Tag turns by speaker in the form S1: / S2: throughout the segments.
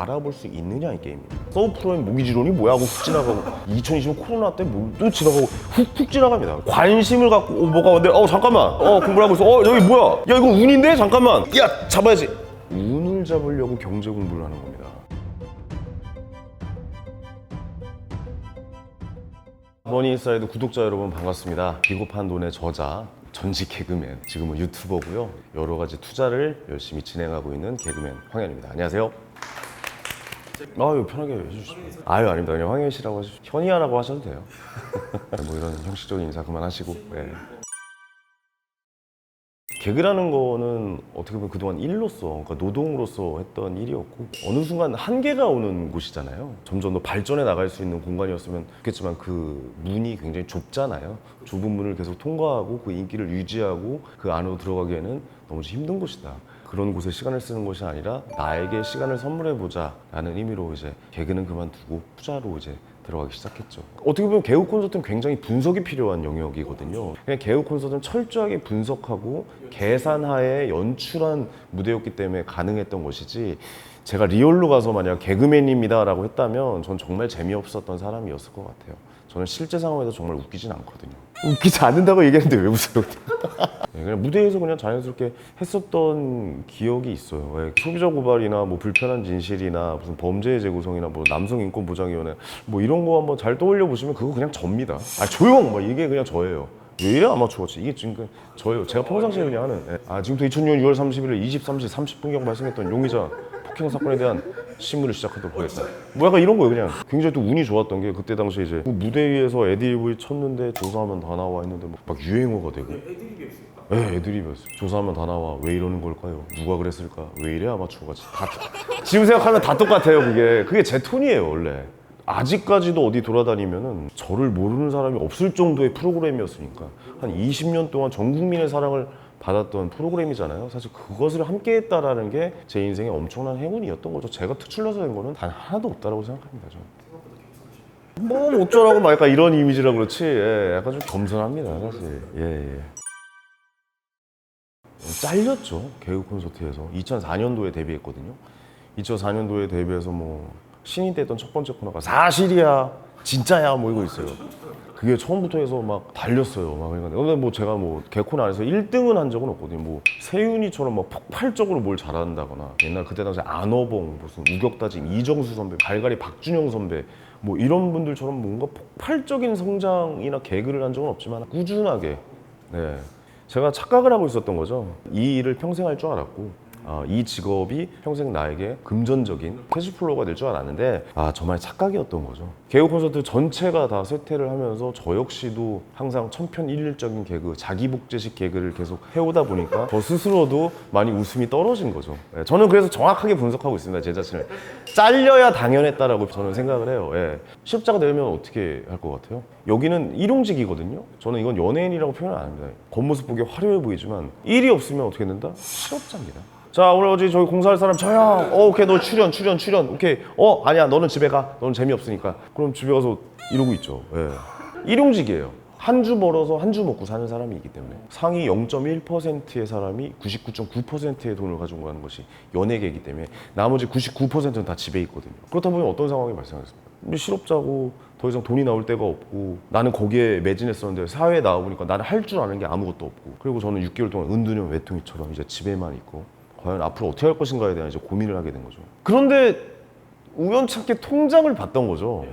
S1: 알아볼 수 있느냐 이 게임입니다. 서브프라임 모기지론이 뭐야 하고 훅 지나가고 2020 코로나 때 또 지나가고 훅 지나갑니다. 관심을 갖고 뭐가 근데 잠깐만 공부를 하고 있어. 여기 뭐야? 야 이거 운인데? 잠깐만. 야 잡아야지. 운을 잡으려고 경제 공부를 하는 겁니다. 머니인사이드 구독자 여러분 반갑습니다. 비겁한 돈의 저자 전직 개그맨, 지금은 유튜버고요. 여러 가지 투자를 열심히 진행하고 있는 개그맨 황현입니다. 안녕하세요. 편하게 해주시죠. 아닙니다. 그냥 황현 씨라고 하시죠. 현이야라고 하셔도 돼요. 뭐 이런 형식적인 인사 그만하시고. 네. 개그라는 거는 어떻게 보면 그동안 일로서, 그러니까 노동으로서 했던 일이었고 어느 순간 한계가 오는 곳이잖아요. 점점 더 발전해 나갈 수 있는 공간이었으면 좋겠지만 그 문이 굉장히 좁잖아요. 좁은 문을 계속 통과하고 그 인기를 유지하고 그 안으로 들어가기에는 너무 힘든 곳이다. 그런 곳에 시간을 쓰는 것이 아니라 나에게 시간을 선물해보자 라는 의미로 이제 개그는 그만두고 투자로 이제 들어가기 시작했죠. 어떻게 보면 개그 콘서트는 굉장히 분석이 필요한 영역이거든요. 그냥 개그 콘서트는 철저하게 분석하고 계산하에 연출한 무대였기 때문에 가능했던 것이지, 제가 리얼로 가서 만약 개그맨입니다 라고 했다면 전 정말 재미없었던 사람이었을 것 같아요. 저는 실제 상황에서 정말 웃기진 않거든요. 웃기지 않는다고 얘기했는데 왜 웃어요? 그냥 무대에서 그냥 자연스럽게 했었던 기억이 있어요. 소비자 고발이나 뭐 불편한 진실이나 무슨 범죄의 재구성이나 뭐 남성인권보장위원회 뭐 이런 거 한번 잘 떠올려 보시면 그거 그냥 접니다. 조용! 이게 그냥 저예요. 왜 이래 아마추어같이. 이게 지금 저예요. 제가 평상시에 그냥 하는. 지금부터 2006년 6월 31일 23시 30분경 발생했던 용의자 폭행 사건에 대한 신문을 시작하도록 하겠습니다. 뭐 약간 이런 거예요. 그냥 굉장히 또 운이 좋았던 게, 그때 당시에 이제 무대 위에서 애드립을 쳤는데 조사하면 다 나와 있는데 막 유행어가 되고. 애드립이었습니까? 네, 애드립이었어요. 조사하면 다 나와. 왜 이러는 걸까요? 누가 그랬을까? 왜 이래 아마추어같이. 지금 생각하면 다 똑같아요. 그게 제 톤이에요 원래. 아직까지도 어디 돌아다니면은 저를 모르는 사람이 없을 정도의 프로그램이었으니까 한 20년 동안 전 국민의 사랑을 받았던 프로그램이잖아요. 사실 그것을 함께 했다라는 게 제 인생의 엄청난 행운이었던 거죠. 제가 특출나서 된 거는 단 하나도 없다라고 생각합니다. 저는. 뭐 어쩌라고 막 약간 이런 이미지라 그렇지. 약간 좀 겸손합니다 사실. 잘렸죠. 개그 콘서트에서 2004년도에 데뷔했거든요. 2004년도에 데뷔해서 뭐 신인 때 했던 첫 번째 코너가 사실이야 진짜야 뭐 이거 있어요. 그게 처음부터 해서 막 달렸어요. 근데 뭐 제가 뭐 개콘 안에서 1등은 한 적은 없거든요. 뭐 세윤이처럼 막 폭발적으로 뭘 잘한다거나, 옛날 그때 당시 안어봉, 무슨 우격다짐 이정수 선배, 갈갈이 박준영 선배 뭐 이런 분들처럼 뭔가 폭발적인 성장이나 개그를 한 적은 없지만 꾸준하게 제가 착각을 하고 있었던 거죠. 이 일을 평생 할 줄 알았고 이 직업이 평생 나에게 금전적인 캐시플로우가 될 줄 알았는데 정말 착각이었던 거죠. 개그 콘서트 전체가 다 쇠퇴를 하면서 저 역시도 항상 천편일률적인 개그, 자기복제식 개그를 계속 해오다 보니까 저 스스로도 많이 웃음이 떨어진 거죠. 저는 그래서 정확하게 분석하고 있습니다. 제 자신을. 잘려야 당연했다라고 저는 생각을 해요. 실업자가 되면 어떻게 할 것 같아요? 여기는 일용직이거든요. 저는 이건 연예인이라고 표현 안 합니다. 겉모습 보기에 화려해 보이지만 일이 없으면 어떻게 된다? 실업자입니다. 자, 오늘 어제 저희 공사할 사람 저야. 오케이, 너 출연. 오케이. 아니야, 너는 집에 가. 너는 재미없으니까. 그럼 집에 가서 이러고 있죠. 일용직이에요. 한 주 벌어서 한 주 먹고 사는 사람이기 때문에 상위 0.1%의 사람이 99.9%의 돈을 가지고 가는 것이 연예계이기 때문에 나머지 99%는 다 집에 있거든요. 그렇다 보면 어떤 상황이 발생하겠습니까? 실업자고 더 이상 돈이 나올 데가 없고, 나는 거기에 매진했었는데 사회에 나와보니까 나는 할 줄 아는 게 아무것도 없고, 그리고 저는 6개월 동안 은둔형 외통이처럼 이제 집에만 있고 과연 앞으로 어떻게 할 것인가에 대한 이제 고민을 하게 된 거죠. 그런데 우연찮게 통장을 봤던 거죠.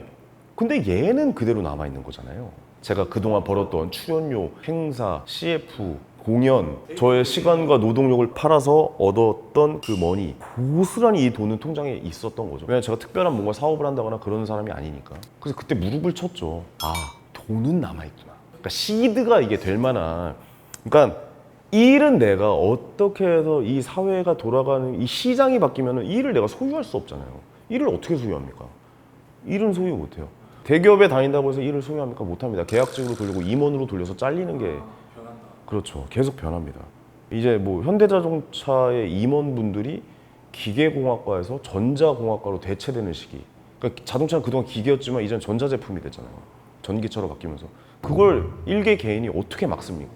S1: 근데 얘는 그대로 남아있는 거잖아요. 제가 그동안 벌었던 출연료, 행사, CF, 공연, 저의 시간과 노동력을 팔아서 얻었던 그 머니, 고스란히 이 돈은 통장에 있었던 거죠. 왜냐면 제가 특별한 뭔가 사업을 한다거나 그런 사람이 아니니까. 그래서 그때 무릎을 쳤죠. 돈은 남아있구나. 그러니까 시드가 이게 될 만한, 그러니까 이 일은 내가 어떻게 해서 이 사회가 돌아가는, 이 시장이 바뀌면 이 일을 내가 소유할 수 없잖아요. 일을 어떻게 소유합니까? 일은 소유 못해요. 대기업에 다닌다고 해서 일을 소유합니까? 못합니다. 계약직으로 돌리고 임원으로 돌려서 잘리는 게 그렇죠. 계속 변합니다. 이제 뭐 현대자동차의 임원분들이 기계공학과에서 전자공학과로 대체되는 시기. 그러니까 자동차는 그동안 기계였지만 이제는 전자제품이 됐잖아요. 전기차로 바뀌면서. 그걸 일개 개인이 어떻게 막습니까?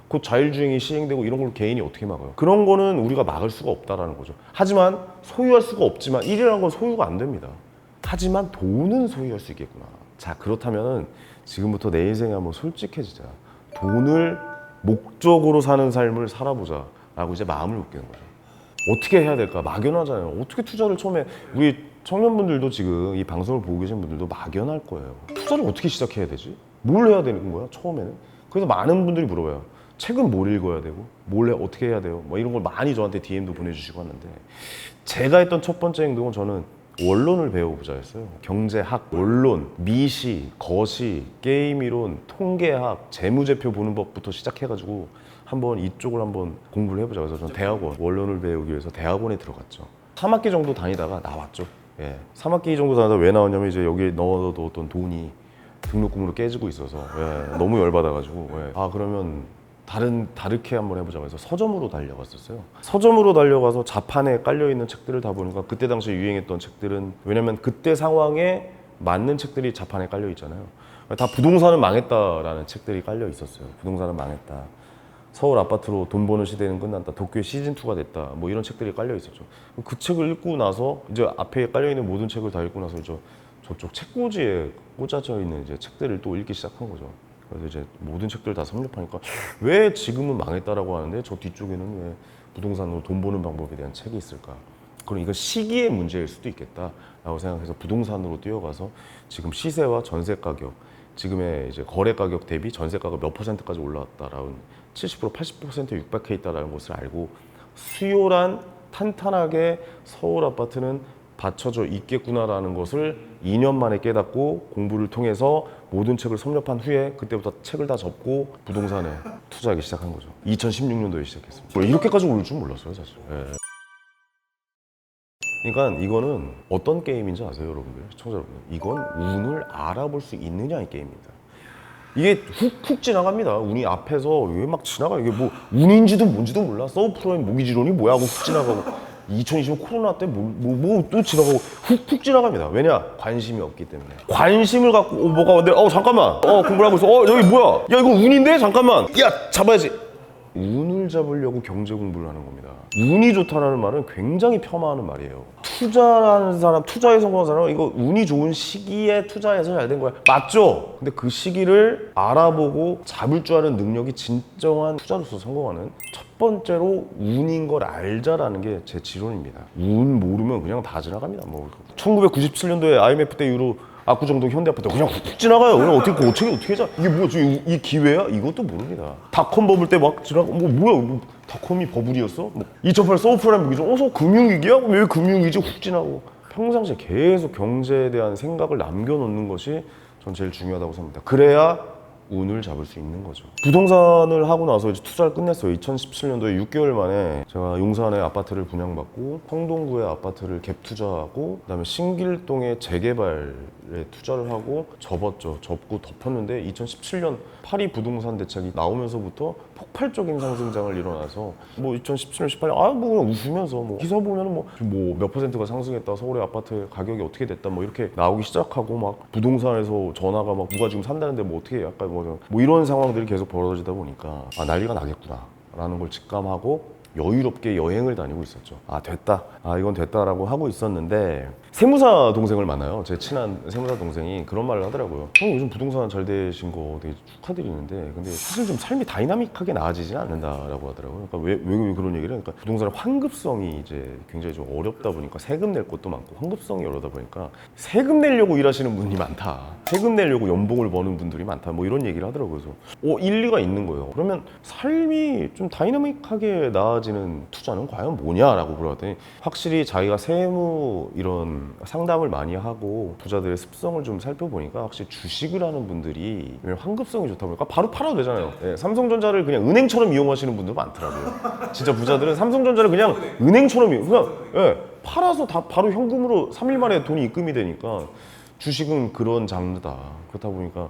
S1: 곧 자율주행이 시행되고 이런 걸 개인이 어떻게 막아요? 그런 거는 우리가 막을 수가 없다라는 거죠. 하지만 소유할 수가 없지만 일이라는 건 소유가 안 됩니다. 하지만 돈은 소유할 수 있겠구나. 자, 그렇다면은 지금부터 내 인생에 한번 솔직해지자. 돈을 목적으로 사는 삶을 살아보자 라고 이제 마음을 먹게 된 거죠. 어떻게 해야 될까? 막연하잖아요. 어떻게 투자를 처음에, 우리 청년분들도 지금 이 방송을 보고 계신 분들도 막연할 거예요. 투자를 어떻게 시작해야 되지? 뭘 해야 되는 거야 처음에는? 그래서 많은 분들이 물어봐요. 책은 뭘 읽어야 되고 뭘 어떻게 해야 돼요? 뭐 이런 걸 많이 저한테 DM도 보내주시고 하는데, 제가 했던 첫 번째 행동은 저는 원론을 배워보자 했어요. 경제학, 원론, 미시, 거시, 게임이론, 통계학, 재무제표 보는 법부터 시작해가지고 한번 이쪽을 한번 공부를 해보자. 그래서 저는 대학원, 원론을 배우기 위해서 대학원에 들어갔죠. 3학기 정도 다니다가 나왔죠. 예. 3학기 정도 다니다가 왜 나왔냐면 이제 여기에 넣어뒀던 돈이 등록금으로 깨지고 있어서, 예, 너무 열받아가지고, 예. 아, 그러면 다르게 한번 해보자고 해서 서점으로 달려갔었어요. 서점으로 달려가서 자판에 깔려있는 책들을 다 보니까 그때 당시에 유행했던 책들은, 왜냐면 그때 상황에 맞는 책들이 자판에 깔려 있잖아요. 다 부동산은 망했다라는 책들이 깔려 있었어요. 부동산은 망했다. 서울 아파트로 돈 버는 시대는 끝났다. 도쿄의 시즌2가 됐다. 뭐 이런 책들이 깔려 있었죠. 그 책을 읽고 나서 이제 앞에 깔려있는 모든 책을 다 읽고 나서 저쪽 책꽂이에 꽂아져 있는 이제 책들을 또 읽기 시작한 거죠. 그래서 이제 모든 책들 다 섭렵하니까 왜 지금은 망했다라고 하는데 저 뒤쪽에는 왜 부동산으로 돈 버는 방법에 대한 책이 있을까? 그럼 이건 시기의 문제일 수도 있겠다라고 생각해서 부동산으로 뛰어가서 지금 시세와 전세 가격, 지금의 이제 거래 가격 대비 전세 가격 몇 %까지 올라왔다라는 70% 80%에 육박해 있다라는 것을 알고, 수요란 탄탄하게 서울 아파트는 받쳐져 있겠구나라는 것을 2년 만에 깨닫고 공부를 통해서 모든 책을 섭렵한 후에 그때부터 책을 다 접고 부동산에 투자하기 시작한 거죠. 2016년도에 시작했습니다. 이렇게까지 오를 줄 몰랐어요, 사실. 예. 그러니까 이거는 어떤 게임인지 아세요, 여러분들? 시청자 여러분들. 이건 운을 알아볼 수 있느냐의 게임입니다. 이게 훅훅 지나갑니다. 운이 앞에서 왜 막 지나가요? 이게 뭐 운인지도 뭔지도 몰라. 서브프라임 모기지론이 뭐야 하고 훅 지나가고, 2020 코로나 때 뭐 또 지나가고 훅훅 지나갑니다. 왜냐? 관심이 없기 때문에. 관심을 갖고 뭐가 왔는데 잠깐만. 공부를 하고 있어. 여기 뭐야? 야, 이거 운인데? 잠깐만. 야, 잡아야지. 운을 잡으려고 경제 공부를 하는 겁니다. 운이 좋다는 말은 굉장히 폄하하는 말이에요. 투자하는 사람, 투자에 성공한 사람은 이거 운이 좋은 시기에 투자해서 잘 된 거야. 맞죠? 근데 그 시기를 알아보고 잡을 줄 아는 능력이 진정한 투자로서 성공하는 첫 번째로 운인 걸 알자라는 게 제 지론입니다. 운 모르면 그냥 다 지나갑니다. 1997년도에 IMF 때 이후로 압구정동 현대아파트 그냥 훅 지나가요. 그냥 어떻게 해자. 이게 뭐야? 이 기회야? 이것도 모릅니다. 닷컴 버블 때 막 지나가. 뭐야? 닷컴이 버블이었어? 2008 서브프라임 위기죠. 금융위기야? 왜 금융위기 훅 지나고. 평상시에 계속 경제에 대한 생각을 남겨놓는 것이 전 제일 중요하다고 생각합니다. 그래야 운을 잡을 수 있는 거죠. 부동산을 하고 나서 이제 투자를 끝냈어요. 2017년도에 6개월 만에 제가 용산에 아파트를 분양받고 성동구에 아파트를 갭 투자하고, 그다음에 신길동에 재개발에 투자를 하고 접고 덮었는데 2017년 파리 부동산 대책이 나오면서부터 폭발적인 상승장을 일어나서 2017년 18년 뭐 그냥 웃으면서 기사 보면은 몇 %가 상승했다, 서울의 아파트 가격이 어떻게 됐다 이렇게 나오기 시작하고, 막 부동산에서 전화가 막 누가 지금 산다는데 어떻게 해? 약간 이런 상황들이 계속 벌어지다 보니까 난리가 나겠구나 라는 걸 직감하고 여유롭게 여행을 다니고 있었죠. 됐다. 이건 됐다라고 하고 있었는데, 세무사 동생을 만나요. 제 친한 세무사 동생이 그런 말을 하더라고요. 형, 요즘 부동산 잘 되신 거 되게 축하드리는데 근데 사실 좀 삶이 다이나믹하게 나아지지는 않는다라고 하더라고요. 그러니까 왜 그런 얘기를 해요? 그러니까 부동산의 환급성이 이제 굉장히 좀 어렵다 보니까 세금 낼 것도 많고 환급성이 어려다 보니까 세금 내려고 일하시는 분이 많다. 세금 내려고 연봉을 버는 분들이 많다. 이런 얘기를 하더라고요. 그래서 일리가 있는 거예요. 그러면 삶이 좀 다이나믹하게 나아지는 투자는 과연 뭐냐라고 물어봤더니, 확실히 자기가 세무 이런 상담을 많이 하고 부자들의 습성을 좀 살펴보니까 확실히 주식을 하는 분들이 환급성이 좋다 보니까 바로 팔아도 되잖아요. 삼성전자를 그냥 은행처럼 이용하시는 분들 많더라고요. 진짜 부자들은 삼성전자를 그냥 은행처럼 팔아서 다 바로 현금으로 3일 만에 돈이 입금이 되니까 주식은 그런 장르다. 그렇다 보니까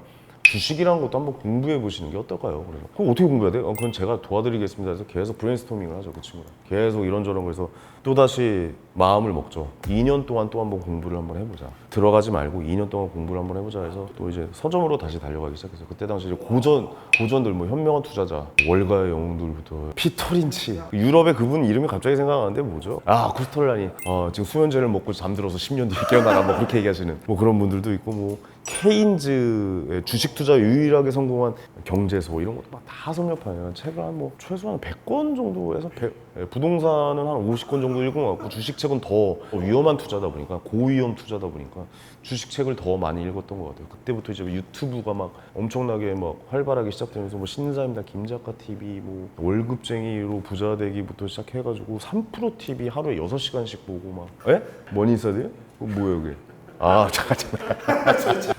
S1: 주식이라는 것도 한번 공부해 보시는 게 어떨까요? 그래서 그럼 어떻게 공부해야 돼요? 그건 제가 도와드리겠습니다 해서 계속 브레인스토밍을 하죠, 그 친구랑. 계속 이런저런 거해서 또다시 마음을 먹죠. 2년 동안 또 한번 공부를 한번 해보자. 들어가지 말고 2년 동안 공부를 한번 해보자 해서 또 이제 서점으로 다시 달려가기 시작해서 그때 당시 이제 고전들 뭐 현명한 투자자, 월가의 영웅들부터 피터 린치, 유럽의 그분 이름이 갑자기 생각나는데 뭐죠? 아, 쿠스톨라니. 지금 수면제를 먹고 잠들어서 10년 뒤에 깨어나라 뭐 그렇게 얘기하시는 뭐 그런 분들도 있고 뭐 케인즈의 주식 투자 유일하게 성공한 경제서 이런 것도 막 다 섭렵하네요. 책을 한 뭐 최소한 100권 정도에서 부동산은 한 50권 정도 읽은 것 같고 주식책은 더 위험한 투자다 보니까 고위험 투자다 보니까 주식책을 더 많이 읽었던 것 같아요. 그때부터 이제 유튜브가 막 엄청나게 막 활발하게 시작되면서 뭐 신사입니다, 김작가 TV, 뭐 월급쟁이로 부자 되기부터 시작해가지고 3프로 TV 하루에 6시간씩 보고 막 에? 머니인사이드요? 뭐예요 그게? 아, 잠깐.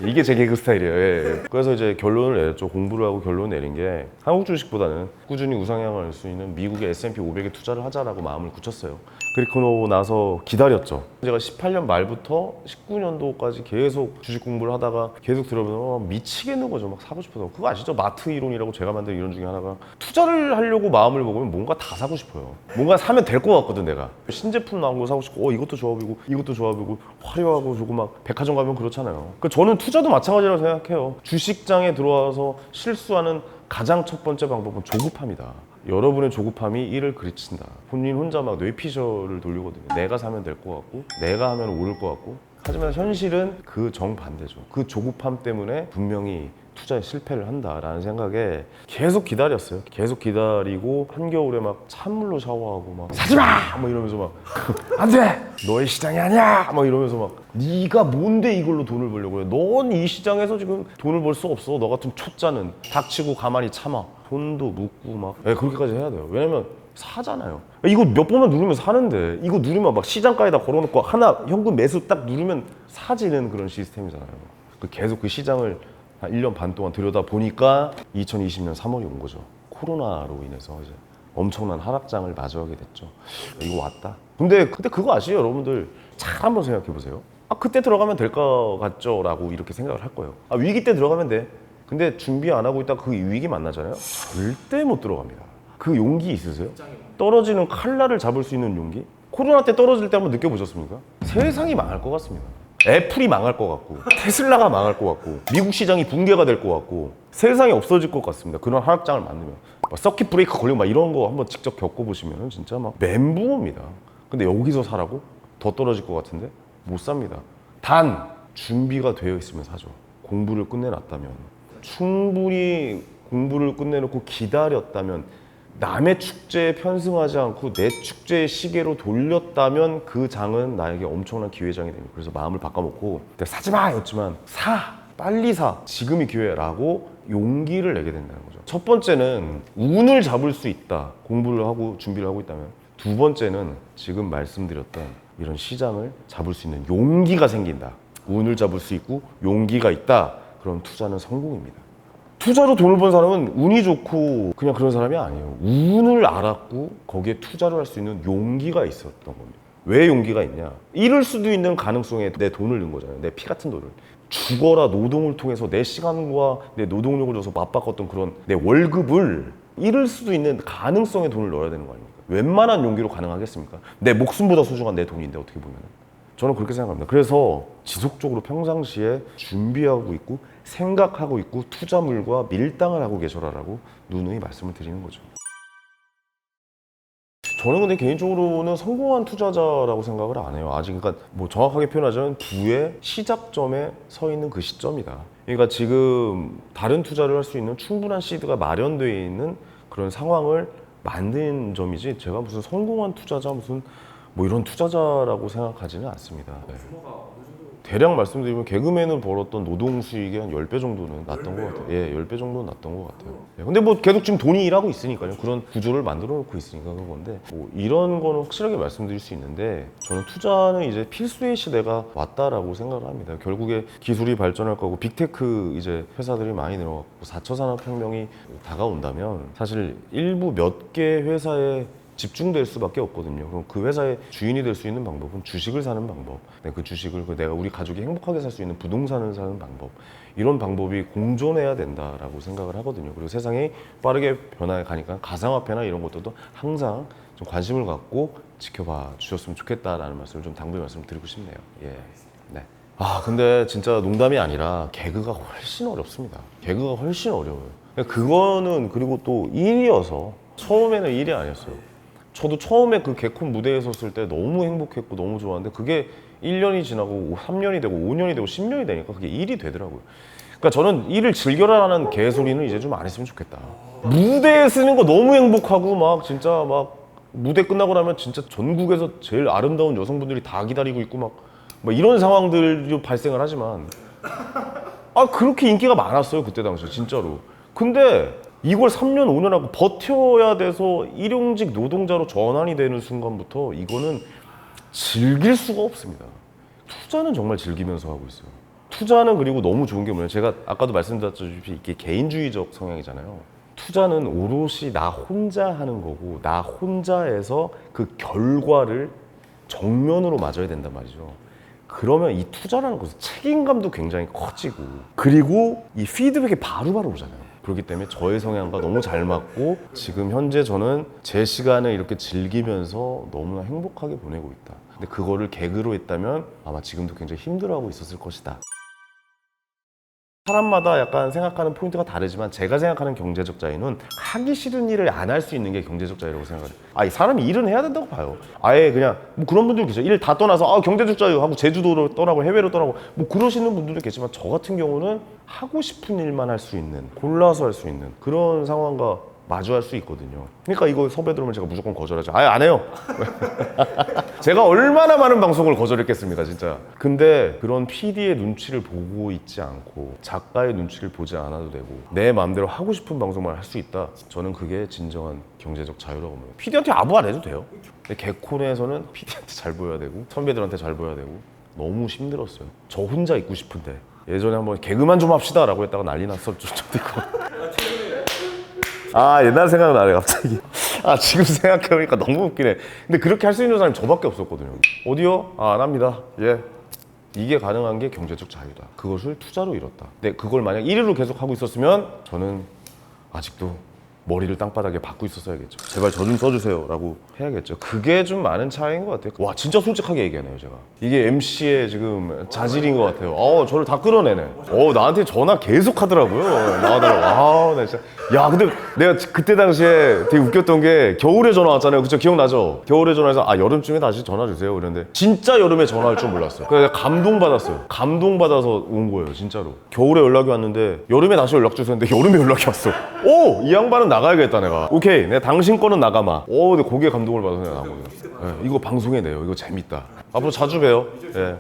S1: 이게 제 개그 스타일이에요. 예. 그래서 이제 결론을 내렸죠. 공부를 하고 결론을 내린 게 한국 주식보다는 꾸준히 우상향을 할 수 있는 미국의 S&P 500에 투자를 하자라고 마음을 굳혔어요. 그리고 나서 기다렸죠. 제가 18년 말부터 19년도까지 계속 주식 공부를 하다가 계속 들어보면 미치겠는 거죠. 막 사고 싶어서. 그거 아시죠? 마트 이론이라고 제가 만든 이론 중에 하나가 투자를 하려고 마음을 먹으면 뭔가 다 사고 싶어요. 뭔가 사면 될 것 같거든 내가. 신제품 나온 거 사고 싶고 이것도 좋아 보이고 이것도 좋아 보이고 화려하고 조금 막 백화점 가면 그렇잖아요. 그러니까 저는 투자도 마찬가지라고 생각해요. 주식장에 들어와서 실수하는 가장 첫 번째 방법은 조급함이다. 여러분의 조급함이 이를 그르친다. 본인 혼자 막 뇌피셜을 돌리거든요. 내가 사면 될 것 같고 내가 하면 오를 것 같고. 하지만 현실은 그 정반대죠. 그 조급함 때문에 분명히 투자에 실패를 한다라는 생각에 계속 기다렸어요. 계속 기다리고 한겨울에 막 찬물로 샤워하고 막 사지마! 뭐 이러면서 막 안 돼! 너의 시장이 아니야! 막 이러면서 막 네가 뭔데 이걸로 돈을 벌려고 해? 넌 이 시장에서 지금 돈을 벌 수 없어. 너 같은 초짜는 닥치고 가만히 참아. 손도 묶고 막 그렇게까지 해야 돼요. 왜냐면 사잖아요. 이거 몇 번만 누르면 사는데 이거 누르면 막 시장가에다 걸어놓고 하나 현금 매수 딱 누르면 사지는 그런 시스템이잖아요. 계속 그 시장을 한 1년 반 동안 들여다 보니까 2020년 3월이 온 거죠. 코로나로 인해서 이제 엄청난 하락장을 마주하게 됐죠. 이거 왔다. 근데 그거 아시죠, 여러분들? 잘 한번 생각해 보세요. 그때 들어가면 될 것 같죠? 라고 이렇게 생각을 할 거예요. 위기 때 들어가면 돼. 근데 준비 안 하고 있다가 그 위기 만나잖아요? 절대 못 들어갑니다. 그 용기 있으세요? 떨어지는 칼날을 잡을 수 있는 용기? 코로나 때 떨어질 때 한번 느껴보셨습니까? 세상이 망할 것 같습니다. 애플이 망할 것 같고 테슬라가 망할 것 같고 미국 시장이 붕괴가 될 것 같고 세상이 없어질 것 같습니다. 그런 하락장을 만들면 서킷 브레이크 걸리고 막 이런 거 한번 직접 겪어보시면 진짜 막 멘붕입니다. 근데 여기서 사라고? 더 떨어질 것 같은데? 못 삽니다. 단 준비가 되어 있으면 사죠. 공부를 끝내놨다면, 충분히 공부를 끝내놓고 기다렸다면, 남의 축제에 편승하지 않고 내 축제의 시계로 돌렸다면 그 장은 나에게 엄청난 기회장이 됩니다. 그래서 마음을 바꿔먹고 사지 마! 였지만 사! 빨리 사! 지금이 기회라고 용기를 내게 된다는 거죠. 첫 번째는 운을 잡을 수 있다. 공부를 하고 준비를 하고 있다면. 두 번째는 지금 말씀드렸던 이런 시장을 잡을 수 있는 용기가 생긴다. 운을 잡을 수 있고 용기가 있다. 그럼 투자는 성공입니다. 투자로 돈을 번 사람은 운이 좋고 그냥 그런 사람이 아니에요. 운을 알았고 거기에 투자를 할 수 있는 용기가 있었던 겁니다. 왜 용기가 있냐? 잃을 수도 있는 가능성에 내 돈을 넣은 거잖아요. 내 피 같은 돈을. 죽어라 노동을 통해서 내 시간과 내 노동력을 줘서 맞바꿨던 그런 내 월급을 잃을 수도 있는 가능성에 돈을 넣어야 되는 거 아닙니까? 웬만한 용기로 가능하겠습니까? 내 목숨보다 소중한 내 돈인데 어떻게 보면. 저는 그렇게 생각합니다. 그래서 지속적으로 평상시에 준비하고 있고 생각하고 있고 투자물과 밀당을 하고 계셔라라고 누누이 말씀을 드리는 거죠. 저는 근데 개인적으로는 성공한 투자자라고 생각을 안 해요. 아직 그러니까 뭐 정확하게 표현하자면 부의 시작점에 서 있는 그 시점이다. 그러니까 지금 다른 투자를 할 수 있는 충분한 시드가 마련되어 있는 그런 상황을 만든 점이지 제가 무슨 성공한 투자자 무슨 뭐 이런 투자자라고 생각하지는 않습니다. 네. 대략 말씀드리면 개그맨을 벌었던 노동 수익의 한 10배 정도는 났던 것 같아요. 예, 10배 정도는 났던 것 같아요. 예, 근데 뭐 계속 지금 돈이 일하고 있으니까요. 그런 구조를 만들어 놓고 있으니까 그건데 뭐 이런 거는 확실하게 말씀드릴 수 있는데 저는 투자는 이제 필수의 시대가 왔다라고 생각을 합니다. 결국에 기술이 발전할 거고 빅테크 이제 회사들이 많이 늘어났고 4차 산업혁명이 다가온다면 사실 일부 몇 개 회사의 집중될 수밖에 없거든요. 그럼 그 회사의 주인이 될 수 있는 방법은 주식을 사는 방법, 그 주식을 내가 우리 가족이 행복하게 살 수 있는 부동산을 사는 방법, 이런 방법이 공존해야 된다라고 생각을 하거든요. 그리고 세상이 빠르게 변화해 가니까 가상화폐나 이런 것들도 항상 좀 관심을 갖고 지켜봐 주셨으면 좋겠다라는 말씀을 좀 당부의 말씀을 드리고 싶네요. 예. 네. 근데 진짜 농담이 아니라 개그가 훨씬 어렵습니다. 개그가 훨씬 어려워요. 그거는 그리고 또 일이어서 처음에는 일이 아니었어요. 저도 처음에 그 개콘 무대에 섰을 때 너무 행복했고 너무 좋았는데 그게 1년이 지나고 3년이 되고 5년이 되고 10년이 되니까 그게 일이 되더라고요. 그러니까 저는 일을 즐겨라라는 개소리는 이제 좀 안 했으면 좋겠다. 무대에 서는 거 너무 행복하고 막 진짜 막 무대 끝나고 나면 진짜 전국에서 제일 아름다운 여성분들이 다 기다리고 있고 막 이런 상황들이 발생을 하지만 그렇게 인기가 많았어요 그때 당시에 진짜로. 근데 이걸 3년 5년 하고 버텨야 돼서 일용직 노동자로 전환이 되는 순간부터 이거는 즐길 수가 없습니다. 투자는 정말 즐기면서 하고 있어요. 투자는 그리고 너무 좋은 게 뭐냐면 제가 아까도 말씀드렸다시피 이게 개인주의적 성향이잖아요. 투자는 오롯이 나 혼자 하는 거고 나 혼자에서 그 결과를 정면으로 맞아야 된단 말이죠. 그러면 이 투자라는 것은 책임감도 굉장히 커지고 그리고 이 피드백이 바로바로 오잖아요. 그렇기 때문에 저의 성향과 너무 잘 맞고 지금 현재 저는 제 시간을 이렇게 즐기면서 너무나 행복하게 보내고 있다. 근데 그거를 개그로 했다면 아마 지금도 굉장히 힘들어하고 있었을 것이다. 사람마다 약간 생각하는 포인트가 다르지만 제가 생각하는 경제적 자유는 하기 싫은 일을 안 할 수 있는 게 경제적 자유라고 생각해요. 사람이 일은 해야 된다고 봐요. 아예 그냥 그런 분들 계세요. 일 다 떠나서 경제적 자유 하고 제주도로 떠나고 해외로 떠나고 그러시는 분들도 계시지만 저 같은 경우는 하고 싶은 일만 할 수 있는, 골라서 할 수 있는 그런 상황과 마주할 수 있거든요. 그러니까 이거 섭외 들어오면 제가 무조건 거절하죠. 안 해요. 제가 얼마나 많은 방송을 거절했겠습니까 진짜. 근데 그런 PD의 눈치를 보고 있지 않고 작가의 눈치를 보지 않아도 되고 내 마음대로 하고 싶은 방송만 할 수 있다. 저는 그게 진정한 경제적 자유라고 봅니다. PD한테 아부 안 해도 돼요. 근데 개콘에서는 PD한테 잘 보여야 되고 선배들한테 잘 보여야 되고 너무 힘들었어요. 저 혼자 있고 싶은데 예전에 한번 개그만 좀 합시다 라고 했다가 난리 났었죠. 저도 있고. 옛날 생각나네 갑자기. 지금 생각해보니까 너무 웃기네. 근데 그렇게 할 수 있는 사람이 저밖에 없었거든요. 어디요? 안 합니다. 예. 이게 가능한 게 경제적 자유다. 그것을 투자로 이뤘다. 근데 그걸 만약 1위로 계속 하고 있었으면 저는 아직도 머리를 땅바닥에 박고 있었어야겠죠. 제발 저 좀 써주세요 라고 해야겠죠. 그게 좀 많은 차이인 것 같아요. 와 진짜 솔직하게 얘기하네요 제가. 이게 MC의 지금 자질인 것 같아요. 저를 다 끌어내네. 나한테 전화 계속 하더라고요. 나가더라고. 나 진짜. 근데 내가 그때 당시에 되게 웃겼던 게 겨울에 전화 왔잖아요. 그쵸? 기억나죠? 겨울에 전화해서 여름쯤에 다시 전화 주세요 이랬는데 진짜 여름에 전화할 줄 몰랐어요. 그래서 내가 감동받았어요. 감동받아서 온 거예요 진짜로. 겨울에 연락이 왔는데 여름에 다시 연락 주세요 했는데 여름에 연락이 왔어. 이 양반은 나가야겠다 내가. 오케이 내가 당신 거는 나가마. 근데 거기에 감동을 받아서 내가 나온 거예요. 이거 방송에 내요. 이거 재밌다. 앞으로 자주 봬요. 예.